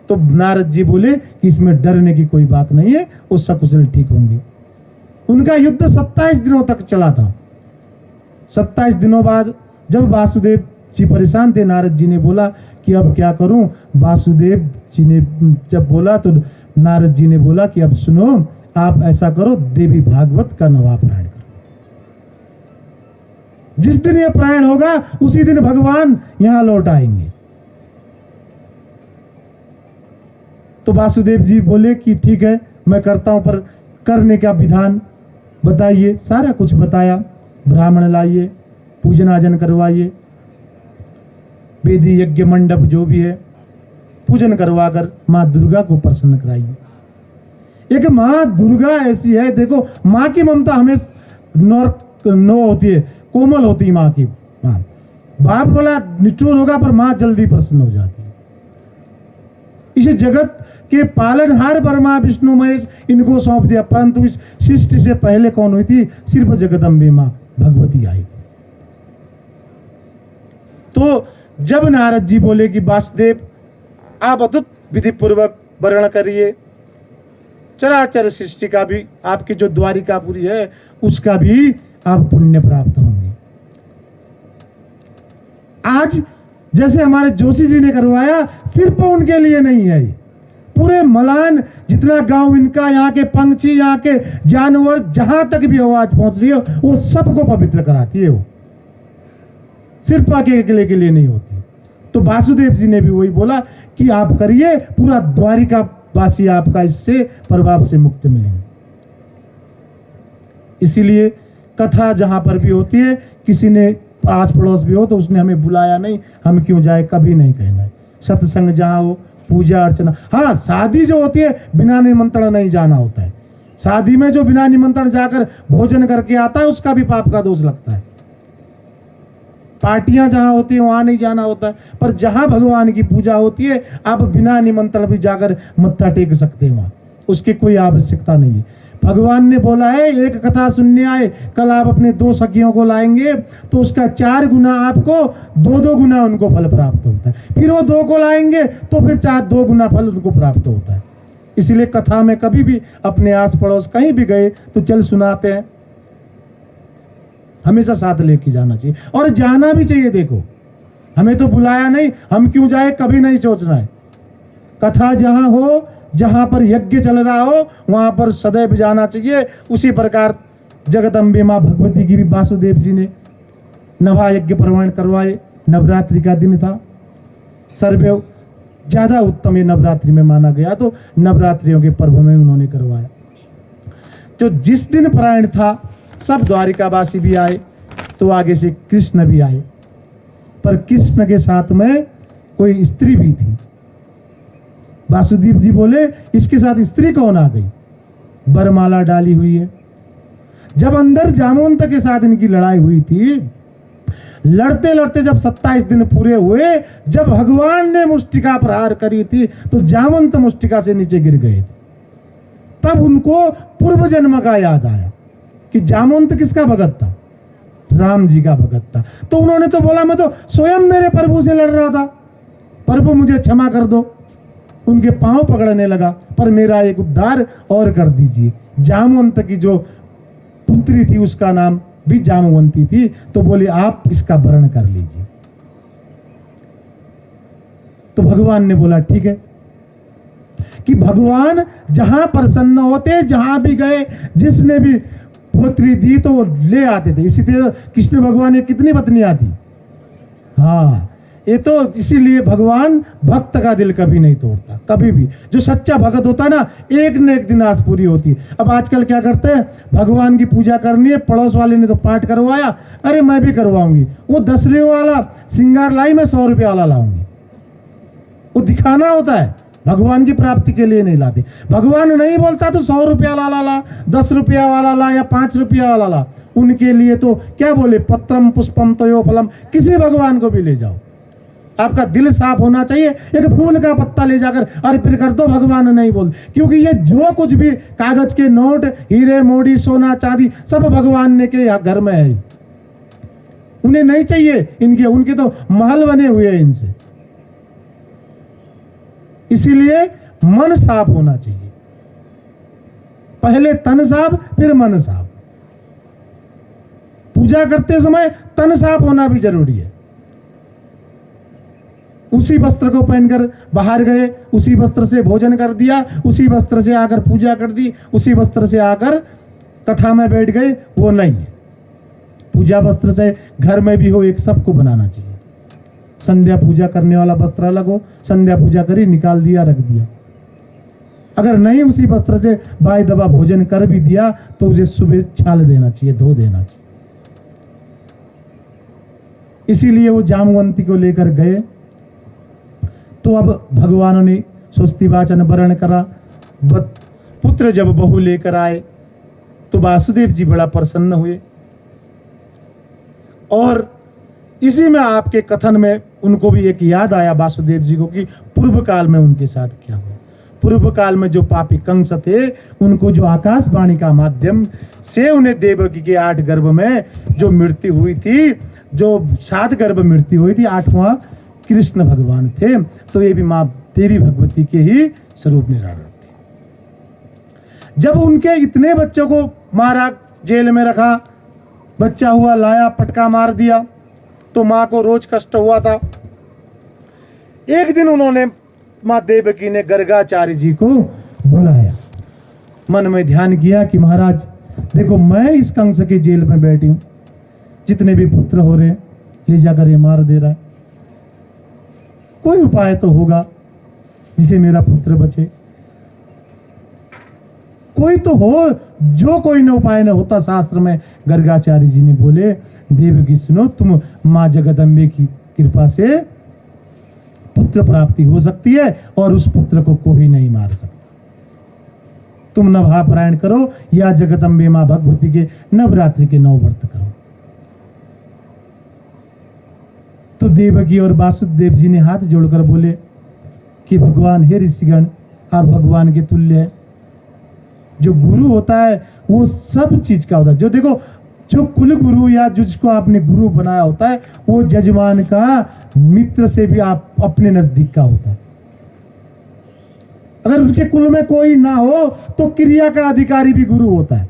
A: तो नारद जी बोले कि इसमें डरने की कोई बात नहीं है, वो सकुशल ठीक होंगे। उनका युद्ध 27 दिनों तक चला था। 27 दिनों बाद जब वासुदेव जी परेशान थे, नारद जी ने बोला कि अब क्या करूं। वासुदेव जी ने जब बोला तो नारद जी ने बोला कि अब सुनो, आप ऐसा करो, देवी भागवत का नवा पारायण करो। जिस दिन यह पारायण होगा उसी दिन भगवान यहां लौट आएंगे। तो वासुदेव जी बोले कि ठीक है, मैं करता हूं, पर करने का विधान बताइए। सारा कुछ बताया, ब्राह्मण लाइए, पूजन आजन करवाइए, वेदी यज्ञ मंडप जो भी है पूजन करवाकर माँ दुर्गा को प्रसन्न कराइए। एक माँ दुर्गा ऐसी है, देखो माँ की ममता हमें नो होती है, कोमल होती है माँ की। माँ बाप बोला निष्ठुर होगा, पर माँ जल्दी प्रसन्न हो जाती है। इस जगत के पालनहार ब्रह्मा विष्णु महेश इनको सौंप दिया, परंतु इस सृष्टि से पहले कौन हुई थी? सिर्फ जगदम्बे माँ भगवती आई थी। तो जब नारद जी बोले कि वासुदेव आप अद्भुत विधि पूर्वक वर्णन करिए, चराचर सृष्टि का भी, आपकी जो द्वारिकापुरी है उसका भी आप पुण्य प्राप्त होंगे। आज जैसे हमारे जोशी जी ने करवाया, सिर्फ उनके लिए नहीं है, पूरे मलान जितना गांव इनका, यहाँ के पंछी, यहाँ के जानवर, जहां तक भी आवाज पहुंच रही है वो सबको पवित्र कराती है। वो सिर्फ अकेले के लिए नहीं होती। तो वासुदेव जी ने भी वही बोला कि आप करिए, पूरा द्वारिका वासी आपका इससे प्रभाव से मुक्त मिलेंगे। इसीलिए कथा जहां पर भी होती है, किसी ने आस पड़ोस भी हो तो उसने हमें बुलाया नहीं, हम क्यों जाए, कभी नहीं कहना है। सत्संग जहां हो, पूजा अर्चना, हाँ शादी जो होती है बिना निमंत्रण नहीं जाना होता है। शादी में जो बिना निमंत्रण जाकर भोजन करके आता है उसका भी पाप का दोष लगता है। पार्टियां जहां होती है वहां नहीं जाना होता है, पर जहां भगवान की पूजा होती है आप बिना निमंत्रण भी जाकर मत्था टेक सकते हैं, वहां उसकी कोई आवश्यकता नहीं है। भगवान ने बोला है, एक कथा सुनने आए, कल आप अपने 2 सखियों को लाएंगे तो उसका 4 गुना आपको 2-2 गुना उनको फल प्राप्त होता है। फिर वो 2 को लाएंगे तो फिर 2 गुना फल उनको प्राप्त होता है। इसलिए कथा में कभी भी अपने आस पड़ोस कहीं भी गए तो चल सुनाते हैं, हमेशा साथ लेके जाना चाहिए और जाना भी चाहिए। देखो हमें तो बुलाया नहीं, हम क्यों जाए, कभी नहीं सोचना है। कथा जहां हो, जहां पर यज्ञ चल रहा हो, वहां पर सदैव जाना चाहिए। उसी प्रकार जगदम्बे माँ भगवती की भी वासुदेव जी ने नवा यज्ञ प्रवण करवाए। नवरात्रि का दिन था, सर्वे ज्यादा उत्तम ये नवरात्रि में माना गया, तो नवरात्रियों के पर्व में उन्होंने करवाया। तो जिस दिन पारायण था सब द्वारिकावासी भी आए, तो आगे से कृष्ण भी आए, पर कृष्ण के साथ में कोई स्त्री भी थी। वासुदेव जी बोले इसके साथ स्त्री कौन आ गई? बरमाला डाली हुई है। जब अंदर जामवंत के साथ इनकी लड़ाई हुई थी, लड़ते लड़ते जब 27 दिन पूरे हुए, जब भगवान ने मुष्टिका प्रहार करी थी तो जामवंत मुष्टिका से नीचे गिर गए थे। तब उनको पूर्व जन्म का याद आया कि जामवंत किसका भगत था? राम जी का भगत था। तो उन्होंने तो बोला मैं तो स्वयं मेरे प्रभु से लड़ रहा था, प्रभु मुझे क्षमा कर दो। उनके पांव पकड़ने लगा, पर मेरा एक उद्धार और कर दीजिए। जामवंत की जो पुत्री थी उसका नाम भी जामवंती थी, तो बोले आप इसका वर्ण कर लीजिए। तो भगवान ने बोला ठीक है, कि भगवान जहां प्रसन्न होते, जहां भी गए, जिसने भी पुत्री दी तो ले आते थे। इसी तरह कृष्ण भगवान ने कितनी पत्नियां थी? हाँ, ये तो इसीलिए भगवान भक्त का दिल कभी नहीं तोड़ता, कभी भी। जो सच्चा भक्त होता है ना, एक न एक दिन आस पूरी होती है। अब आजकल क्या करते हैं, भगवान की पूजा करनी है, पड़ोस वाले ने तो पाठ करवाया, अरे मैं भी करवाऊंगी। वो 10 रुपये वाला सिंगार लाई, मैं 100 रुपये वाला लाऊंगी। वो दिखाना होता है, भगवान की प्राप्ति के लिए नहीं लाते। भगवान नहीं बोलता तो 100 रुपया वाला ला, 10 रुपया वाला ला या 5 रुपया वाला ला। उनके लिए तो क्या बोले, पत्रम पुष्पम तयो फलम, किसी भगवान को भी ले जाओ, आपका दिल साफ होना चाहिए। एक फूल का पत्ता ले जाकर अर्पित कर दो, भगवान नहीं बोल, क्योंकि ये जो कुछ भी कागज के नोट, हीरे मोड़ी, सोना चांदी, सब भगवान ने के घर में है। उन्हें नहीं चाहिए इनके, उनके तो महल बने हुए हैं इनसे। इसीलिए मन साफ होना चाहिए, पहले तन साफ फिर मन साफ। पूजा करते समय तन साफ होना भी जरूरी है। उसी वस्त्र को पहनकर बाहर गए, उसी वस्त्र से भोजन कर दिया, उसी वस्त्र से आकर पूजा कर दी, उसी वस्त्र से आकर कथा में बैठ गए, वो नहीं है। पूजा वस्त्र से घर में भी हो, एक सबको बनाना चाहिए। संध्या पूजा करने वाला वस्त्र अलग हो, संध्या पूजा करी निकाल दिया रख दिया। अगर नहीं उसी वस्त्र से बाय दबा भोजन कर भी दिया तो उसे सुबह छाल देना चाहिए, धो देना चाहिए। इसीलिए वो जामवंती को लेकर गए तो अब भगवानों ने स्वस्ति वाचन वर्ण करा। पुत्र जब बहू लेकर आए तो वासुदेव जी बड़ा प्रसन्न हुए, और इसी में आपके कथन में उनको भी एक याद आया वासुदेव जी को कि पूर्व काल में उनके साथ क्या हुआ। पूर्व काल में जो पापी कंस थे, उनको जो आकाशवाणी का माध्यम से उन्हें देवकी के 8 गर्भ में जो मृत्यु हुई थी, जो 7 गर्भ मृत्यु हुई थी, 8वां कृष्ण भगवान थे, तो ये भी माँ देवी भगवती के ही स्वरूप निराधार थे। जब उनके इतने बच्चों को मारा, जेल में रखा, बच्चा हुआ, लाया, पटका मार दिया, तो माँ को रोज कष्ट हुआ था। एक दिन उन्होंने, माँ देवकी ने गर्गाचार्य जी को बुलाया, मन में ध्यान किया कि महाराज देखो, मैं इस कंस के जेल में बैठी हूं, जितने भी पुत्र हो रहे ले जाकर ये मार दे रहा है, कोई उपाय तो होगा जिसे मेरा पुत्र बचे, कोई तो हो। जो कोई न उपाय न होता शास्त्र में, गर्गाचार्य जी ने बोले, देवकी सुनो, तुम माँ जगदम्बे की कृपा से पुत्र प्राप्ति हो सकती है और उस पुत्र को कोई नहीं मार सकता। तुम नभापारायण करो या जगदम्बे माँ भगवती के नवरात्रि के 9 व्रत करो। तो देवकी और वासुदेव जी ने हाथ जोड़कर बोले कि भगवान, हे ऋषिगण, आप भगवान के तुल्य है। जो गुरु होता है वो सब चीज का होता है। जो देखो, जो कुल गुरु या जिसको आपने गुरु बनाया होता है, वो जजमान का मित्र से भी आप अपने नजदीक का होता है। अगर उसके कुल में कोई ना हो तो क्रिया का अधिकारी भी गुरु होता है।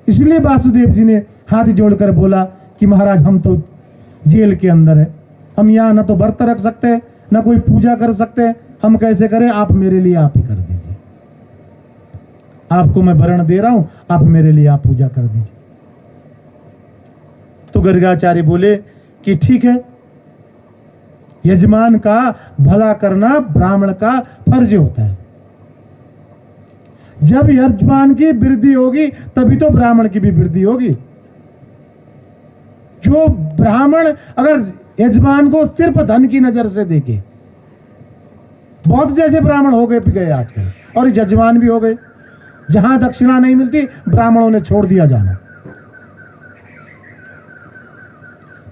A: इसलिए वासुदेव जी ने हाथ जोड़कर बोला कि महाराज, हम तो जेल के अंदर है, हम यहाँ ना तो व्रत रख सकते हैं, ना कोई पूजा कर सकते हैं, हम कैसे करें? आप मेरे लिए आप ही कर दीजिए। आपको मैं वरण दे रहा हूं, आप मेरे लिए आप पूजा कर दीजिए। तो गर्गाचार्य बोले कि ठीक है, यजमान का भला करना ब्राह्मण का फर्ज होता है। जब यजमान की वृद्धि होगी तभी तो ब्राह्मण की भी वृद्धि होगी। जो ब्राह्मण अगर यजमान को सिर्फ धन की नजर से देखे, बहुत जैसे ब्राह्मण हो गए गए आजकल, और यजमान भी हो गए। जहां दक्षिणा नहीं मिलती, ब्राह्मणों ने छोड़ दिया जाना।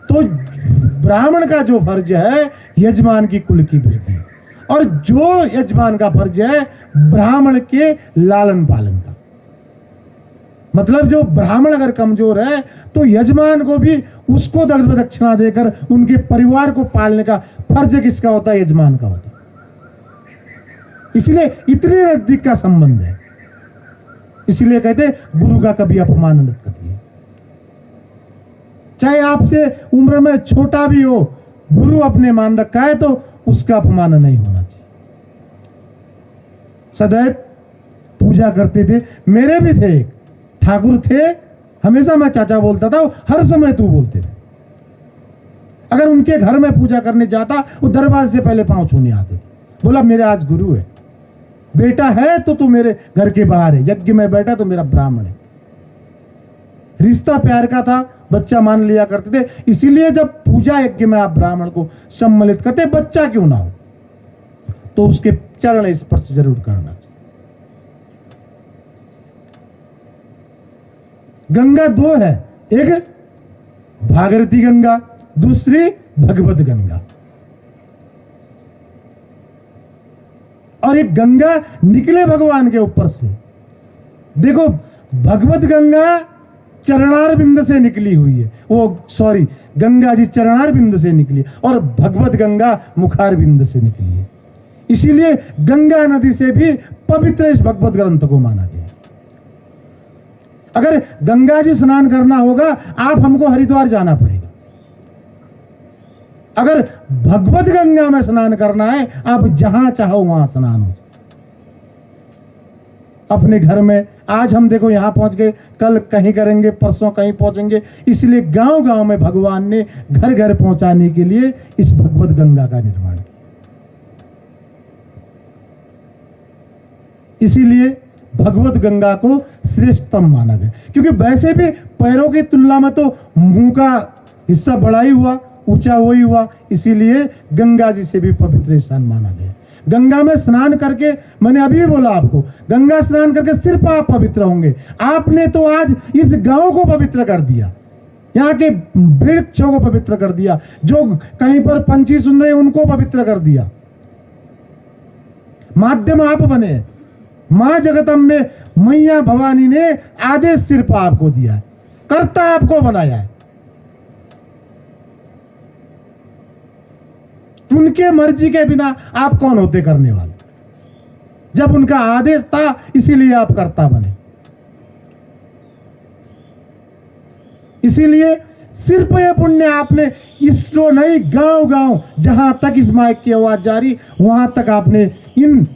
A: तो ब्राह्मण का जो फर्ज है यजमान की कुल की वृद्धि, और जो यजमान का फर्ज है ब्राह्मण के लालन पालन का। मतलब जो ब्राह्मण अगर कमजोर है तो यजमान को भी उसको दक्षिणा देकर उनके परिवार को पालने का फर्ज किसका होता है? यजमान का होता है। इसलिए इतने नजदीक का संबंध है। इसलिए कहते गुरु का कभी अपमान मत करिए। चाहे आपसे उम्र में छोटा भी हो, गुरु अपने मान रखा है तो उसका अपमान नहीं होना चाहिए। सदैव पूजा करते थे। मेरे भी थे, एक ठाकुर थे, हमेशा मैं चाचा बोलता था, हर समय तू बोलते थे। अगर उनके घर में पूजा करने जाता, वो दरवाजे से पहले पांव छूने आते थे। बोला मेरे आज गुरु है, बेटा है तो तू मेरे घर के बाहर है, यज्ञ में बैठा तो मेरा ब्राह्मण है। रिश्ता प्यार का था, बच्चा मान लिया करते थे। इसीलिए जब पूजा यज्ञ में आप ब्राह्मण को सम्मिलित करते, बच्चा क्यों ना हो, तो उसके चरण स्पर्श जरूर करना चाहिए। गंगा 2 है, एक भागीरथी गंगा, दूसरी भगवत गंगा। और एक गंगा निकले भगवान के ऊपर से। देखो, भगवत गंगा चरणार बिंद से निकली हुई है, वो सॉरी गंगा जी चरणार बिंद से निकली और भगवत गंगा मुखार बिंद से निकली है। इसीलिए गंगा नदी से भी पवित्र इस भगवत ग्रंथ को माना गया। अगर गंगा जी स्नान करना होगा आप हमको हरिद्वार जाना पड़ेगा। अगर भगवत गंगा में स्नान करना है आप जहां चाहो वहां स्नान हो। अपने घर में आज हम देखो यहां पहुंच गए, कल कहीं करेंगे, परसों कहीं पहुंचेंगे। इसलिए गांव गांव में भगवान ने घर घर पहुंचाने के लिए इस भगवत गंगा का निर्माण किया। इसीलिए भगवत गंगा को श्रेष्ठतम माना गया, क्योंकि वैसे भी पैरों की तुलना में तो मुंह का हिस्सा बड़ा ही हुआ, ऊंचा वही हुआ। इसीलिए गंगा जी से भी पवित्र स्थान माना गया। गंगा में स्नान करके, मैंने अभी भी बोला आपको, गंगा स्नान करके सिर्फ आप पवित्र होंगे। आपने तो आज इस गांव को पवित्र कर दिया, यहाँ के वृक्षों को पवित्र कर दिया, जो कहीं पर पंछी सुन रहे हैं उनको पवित्र कर दिया। माध्यम आप बने। मां जगदम्बे मैया भवानी ने आदेश सिर्फ आपको दिया है, कर्ता आपको बनाया है। उनके मर्जी के बिना आप कौन होते करने वाले? जब उनका आदेश था इसीलिए आप कर्ता बने। इसीलिए सिर्फ ये पुण्य आपने इसको नहीं, गांव गांव जहां तक इस माइक की आवाज जा रही वहां तक आपने इन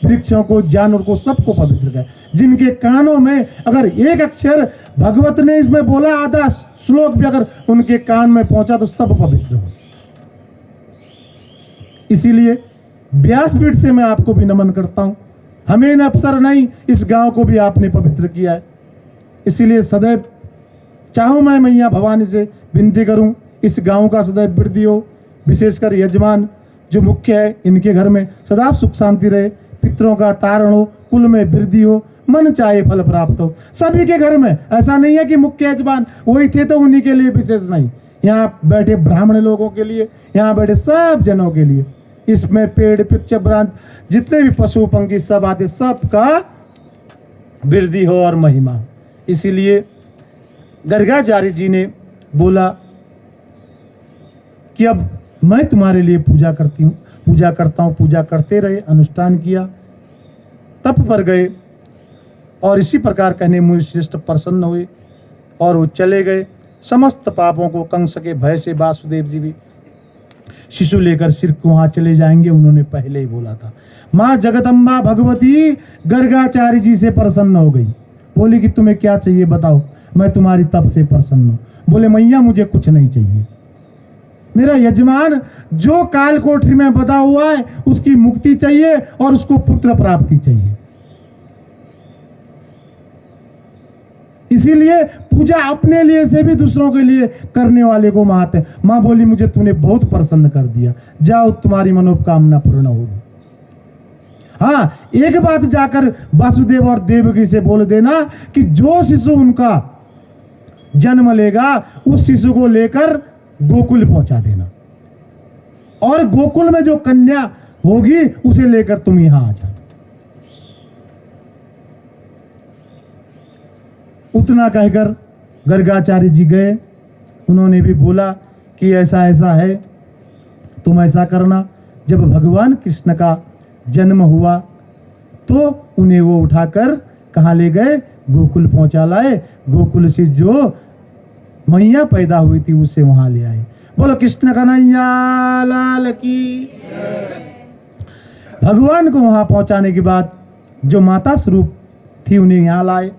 A: वृक्षों को, जानवर को, सबको पवित्र किया। जिनके कानों में अगर एक अक्षर भगवत ने इसमें बोला, आधा श्लोक भी अगर उनके कान में पहुंचा तो सब पवित्र हो। इसीलिए व्यासपीठ से मैं आपको भी नमन करता हूं। हमें न अवसर नहीं, इस गांव को भी आपने पवित्र किया है। इसीलिए सदैव चाहूं मैं मैया भवानी से विनती करूं, इस गांव का सदैव वृद्धि हो। विशेषकर यजमान जो मुख्य है, इनके घर में सदा सुख शांति रहे, पितरों का तारण हो, कुल में वृद्धि हो, मन चाहे फल प्राप्त हो। सभी के घर में, ऐसा नहीं है कि मुख्य यजमान वही थे तो उन्हीं के लिए विशेष नहीं। यहाँ बैठे ब्राह्मण लोगों के लिए, यहाँ बैठे सब जनों के लिए, इसमें पेड़ पिच्छ ब्रांत जितने भी पशु पंखी सब आते, सबका वृद्धि हो और महिमा हो। इसीलिए गर्गाचार्य जी ने बोला कि अब मैं तुम्हारे लिए पूजा करता हूँ। पूजा करते रहे, अनुष्ठान किया, तप पर गए और इसी प्रकार कहने मुनि श्रेष्ठ प्रसन्न हुए और वो चले गए। समस्त पापों को कंस के भय से वासुदेव जी भी शिशु लेकर सिर्फ वहां चले जाएंगे, उन्होंने पहले ही बोला था। माँ जगदम्बा भगवती गर्गाचार्य जी से प्रसन्न हो गई, बोली कि तुम्हें क्या चाहिए बताओ, मैं तुम्हारी तप से प्रसन्न हूँ। बोले मैया मुझे कुछ नहीं चाहिए, मेरा यजमान जो काल कोठरी में बंधा हुआ है उसकी मुक्ति चाहिए और उसको पुत्र प्राप्ति चाहिए। इसीलिए पूजा अपने लिए से भी दूसरों के लिए करने वाले को महत्व है। मां बोली मुझे तूने बहुत प्रसन्न कर दिया, जाओ तुम्हारी मनोकामना पूर्ण होगी। हाँ, एक बात जाकर वासुदेव और देवकी से बोल देना कि जो शिशु उनका जन्म लेगा उस शिशु को लेकर गोकुल पहुंचा देना, और गोकुल में जो कन्या होगी उसे लेकर तुम यहां आ जाओ। उतना कहकर गर्गाचार्य जी गए। उन्होंने भी बोला कि ऐसा ऐसा है, तुम ऐसा करना। जब भगवान कृष्ण का जन्म हुआ तो उन्हें वो उठाकर कहाँ ले गए? गोकुल पहुंचा लाए। गोकुल से जो मैया पैदा हुई थी उसे वहां ले आए। बोलो कृष्ण कन्हैया लाल की। भगवान को वहां पहुंचाने के बाद जो माता स्वरूप थी उन्हें यहां लाए।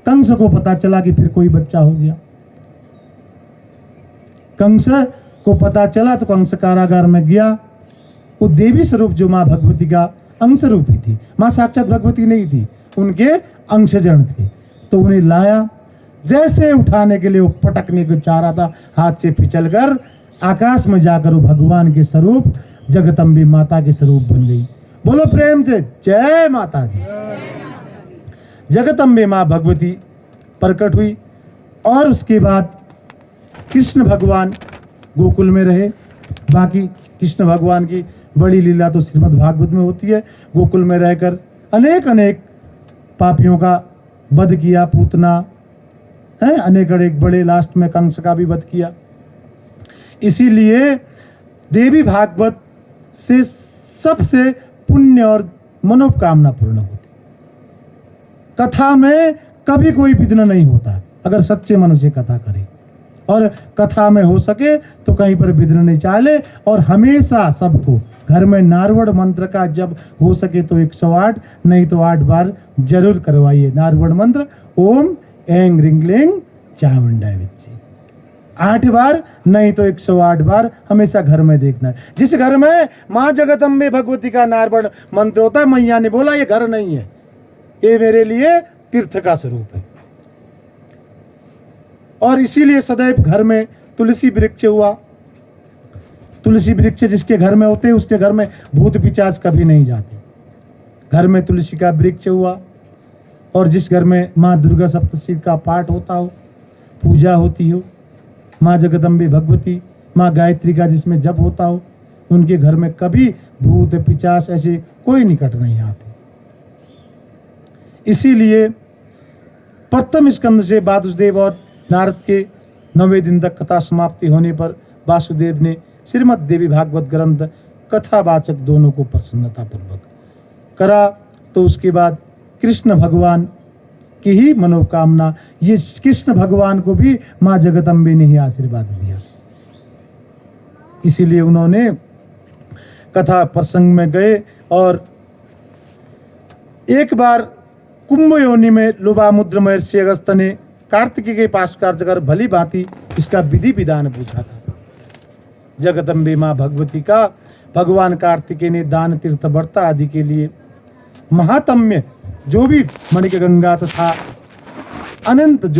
A: कंस को पता चला कि फिर कोई बच्चा हो गया। कंस को पता चला तो कंस कारागार में गया। वो देवी स्वरूप जो माँ भगवती का अंश रूपी थी, माँ साक्षात भगवती नहीं थी, उनके अंशजन थे, तो उन्हें लाया। जैसे उठाने के लिए वो पटकने को चाह रहा था, हाथ से फिसलकर आकाश में जाकर वो भगवान के स्वरूप जगदम्बे माता के स्वरूप बन गई। बोलो प्रेम से जय माता दी। जगदम्बे माँ भगवती प्रकट हुई और उसके बाद कृष्ण भगवान गोकुल में रहे। बाकी कृष्ण भगवान की बड़ी लीला तो श्रीमद् भागवत में होती है। गोकुल में रहकर अनेक अनेक पापियों का वध किया। पूतना है, अनेक एक बड़े, लास्ट में कंस का भी वध किया। इसीलिए देवी भागवत से सबसे पुण्य और मनोकामना पूर्ण होती। कथा में कभी कोई विघ्न नहीं होता अगर सच्चे मन से कथा करे, और कथा में हो सके तो कहीं पर विघ्न नहीं चाले। और हमेशा सबको घर में नारवण मंत्र का जब हो सके तो 108 नहीं तो 8 बार जरूर करवाइए। नारवण मंत्र ओम ऐं ह्रीं क्लीं चामुंडाय विद्महे 8 बार नहीं तो 108 बार हमेशा घर में देखना है। जिस घर में माँ जगदम्बे भगवती का नारवण मंत्र होता है, मैया ने बोला ये घर नहीं है, ये मेरे लिए तीर्थ का स्वरूप है। और इसीलिए सदैव घर में तुलसी वृक्ष हुआ। तुलसी वृक्ष जिसके घर में होते उसके घर में भूत पिशाच कभी नहीं जाते। घर में तुलसी का वृक्ष हुआ, और जिस घर में माँ दुर्गा सप्तशती का पाठ होता हो, पूजा होती हो, माँ जगदम्बे भगवती, माँ गायत्री का जिसमें जप होता हो, उनके घर में कभी भूत पिशाच ऐसे कोई निकट नहीं आते। इसीलिए प्रथम स्कंद से वासुदेव और नारद के 9वें दिन तक कथा समाप्ति होने पर वासुदेव ने श्रीमद् देवी भागवत ग्रंथ कथावाचक दोनों को प्रसन्नता पूर्वक करा। तो उसके बाद कृष्ण भगवान की ही मनोकामना, ये कृष्ण भगवान को भी माँ जगदम्बे ने ही आशीर्वाद दिया। इसीलिए उन्होंने कथा प्रसंग में गए, और एक बार कुंभ योनि में लोभामुद्र महर्षि अगस्त्य ने कार्तिकेय के पास कार्य कर भली भांति इसका विधि विधान पूछा था। जगदम्बे माँ भगवती का भगवान कार्तिकेय ने दान, तीर्थ, व्रत आदि के लिए महात्म्य जो भी मणिक गंगा तथा अनंत जो